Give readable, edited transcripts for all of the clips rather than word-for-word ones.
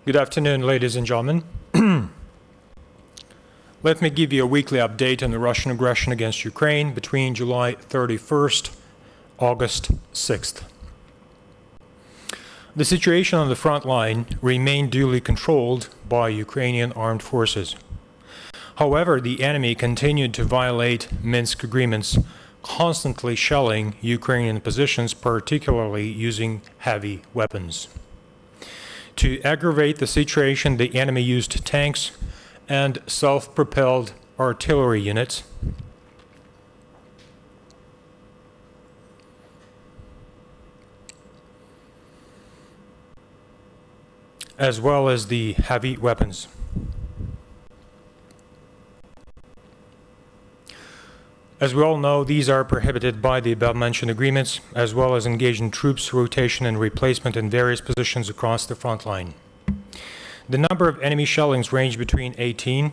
Good afternoon, ladies and gentlemen. Let me give you a weekly update on the Russian aggression against Ukraine between July 31st, August 6th. The situation on the front line remained duly controlled by Ukrainian armed forces. However, the enemy continued to violate Minsk agreements, constantly shelling Ukrainian positions, particularly using heavy weapons. To aggravate the situation, the enemy used tanks and self-propelled artillery units, as well as the heavy weapons. As we all know, these are prohibited by the above-mentioned agreements, as well as engaging troops, rotation and replacement in various positions across the front line. The number of enemy shellings ranged between 18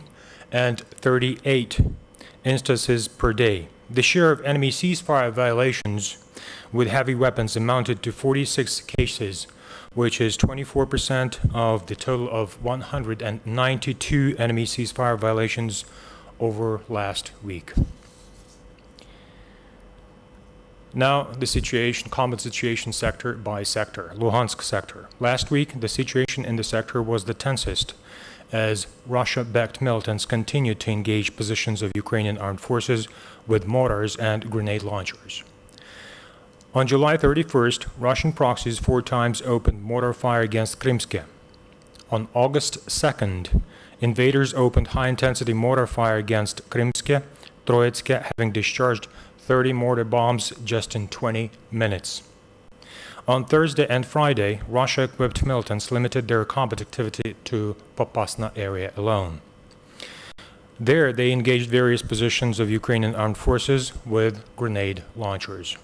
and 38 instances per day. The share of enemy ceasefire violations with heavy weapons amounted to 46 cases, which is 24% of the total of 192 enemy ceasefire violations over last week. Now, the situation, combat situation sector by sector. Luhansk sector. Last week, the situation in the sector was the tensest, as Russia-backed militants continued to engage positions of Ukrainian armed forces with mortars and grenade launchers. On July 31st, Russian proxies 4 times opened mortar fire against Krymske. On August 2nd, invaders opened high-intensity mortar fire against Krymske, Troitske, having discharged 30 mortar bombs just in 20 minutes. On Thursday and Friday, Russia-equipped militants limited their combat activity to Popasna area alone. There, they engaged various positions of Ukrainian armed forces with grenade launchers.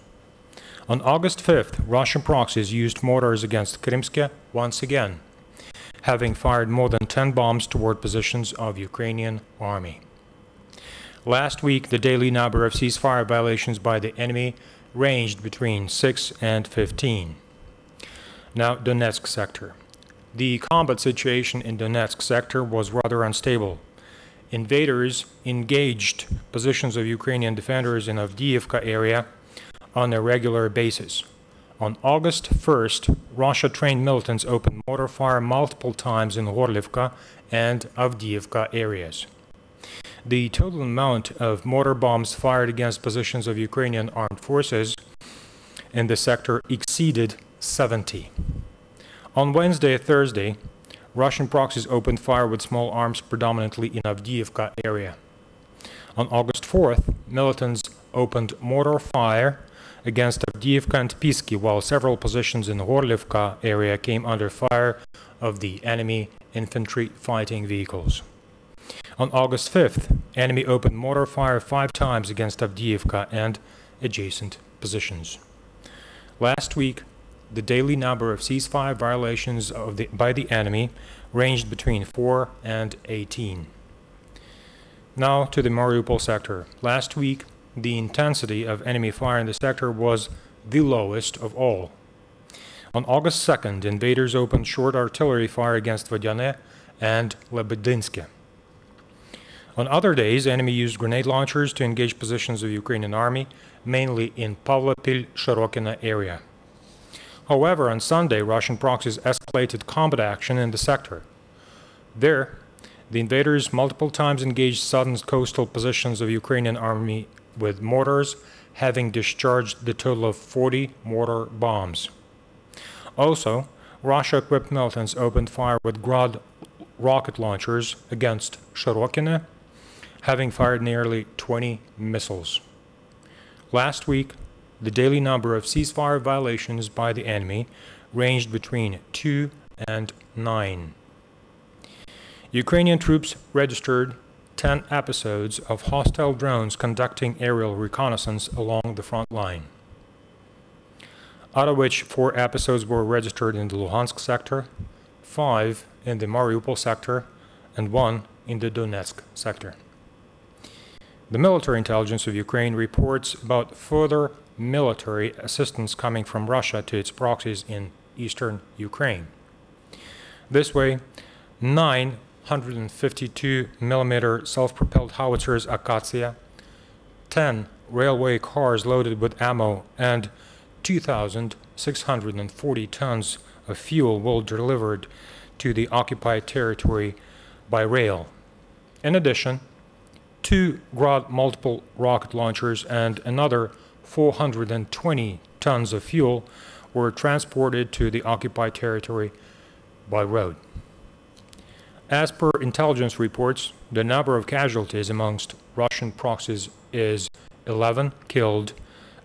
On August 5th, Russian proxies used mortars against Krymske once again, having fired more than 10 bombs toward positions of Ukrainian army. Last week, the daily number of ceasefire violations by the enemy ranged between 6 and 15. Now, Donetsk sector. The combat situation in Donetsk sector was rather unstable. Invaders engaged positions of Ukrainian defenders in Avdiivka area on a regular basis. On August 1st, Russia-trained militants opened mortar fire multiple times in Gorlivka and Avdiivka areas. The total amount of mortar bombs fired against positions of Ukrainian armed forces in the sector exceeded 70. On Wednesday and Thursday, Russian proxies opened fire with small arms predominantly in Avdiivka area. On August 4th, militants opened mortar fire against Avdiivka and Pisky, while several positions in the Gorlivka area came under fire of the enemy infantry fighting vehicles. On August 5th, enemy opened mortar fire 5 times against Avdiivka and adjacent positions. Last week, the daily number of ceasefire violations by the enemy ranged between 4 and 18. Now to the Mariupol sector. Last week, the intensity of enemy fire in the sector was the lowest of all. On August 2nd, invaders opened short artillery fire against Vilyen and Lebedinske. On other days, enemy used grenade launchers to engage positions of Ukrainian army, mainly in Pavlopil-Shirokino area. However, on Sunday, Russian proxies escalated combat action in the sector. There, the invaders multiple times engaged southern coastal positions of Ukrainian army with mortars, having discharged the total of 40 mortar bombs. Also, Russia-equipped militants opened fire with Grad rocket launchers against Shirokino, having fired nearly 20 missiles. Last week, the daily number of ceasefire violations by the enemy ranged between 2 and 9. Ukrainian troops registered 10 episodes of hostile drones conducting aerial reconnaissance along the front line, out of which 4 episodes were registered in the Luhansk sector, 5 in the Mariupol sector, and 1 in the Donetsk sector. The military intelligence of Ukraine reports about further military assistance coming from Russia to its proxies in eastern Ukraine. This way, 9 152mm self-propelled howitzers Akatsiya, 10 railway cars loaded with ammo, and 2,640 tons of fuel were delivered to the occupied territory by rail. In addition, 2 Grad multiple rocket launchers and another 420 tons of fuel were transported to the occupied territory by road. As per intelligence reports, the number of casualties amongst Russian proxies is 11 killed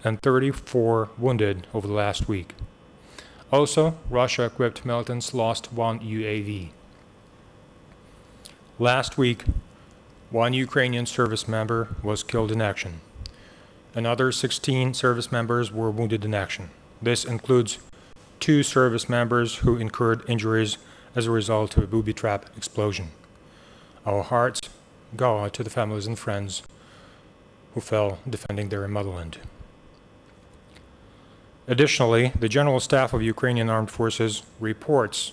and 34 wounded over the last week. Also, Russia-equipped militants lost 1 UAV. Last week, 1 Ukrainian service member was killed in action. Another 16 service members were wounded in action. This includes 2 service members who incurred injuries as a result of a booby trap explosion. Our hearts go out to the families and friends who fell defending their motherland. Additionally, the General Staff of Ukrainian Armed Forces reports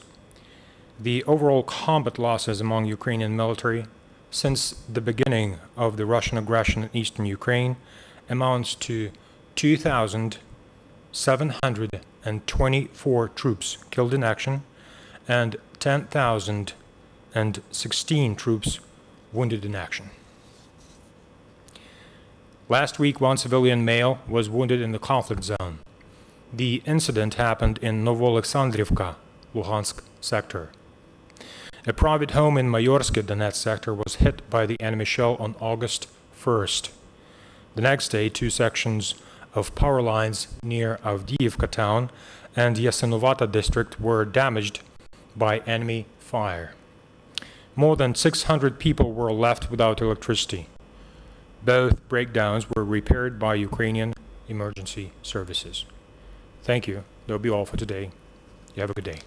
the overall combat losses among Ukrainian military since the beginning of the Russian aggression in eastern Ukraine amounts to 2,724 troops killed in action and 10,016 troops wounded in action. Last week, 1 civilian male was wounded in the conflict zone. The incident happened in Novoalexandrivka, Luhansk sector. A private home in Mayorsk, Donetsk sector was hit by the enemy shell on August 1st. The next day, 2 sections of power lines near Avdiivka town and Yasenovata district were damaged by enemy fire. More than 600 people were left without electricity. Both breakdowns were repaired by Ukrainian emergency services. Thank you. That'll be all for today. You have a good day.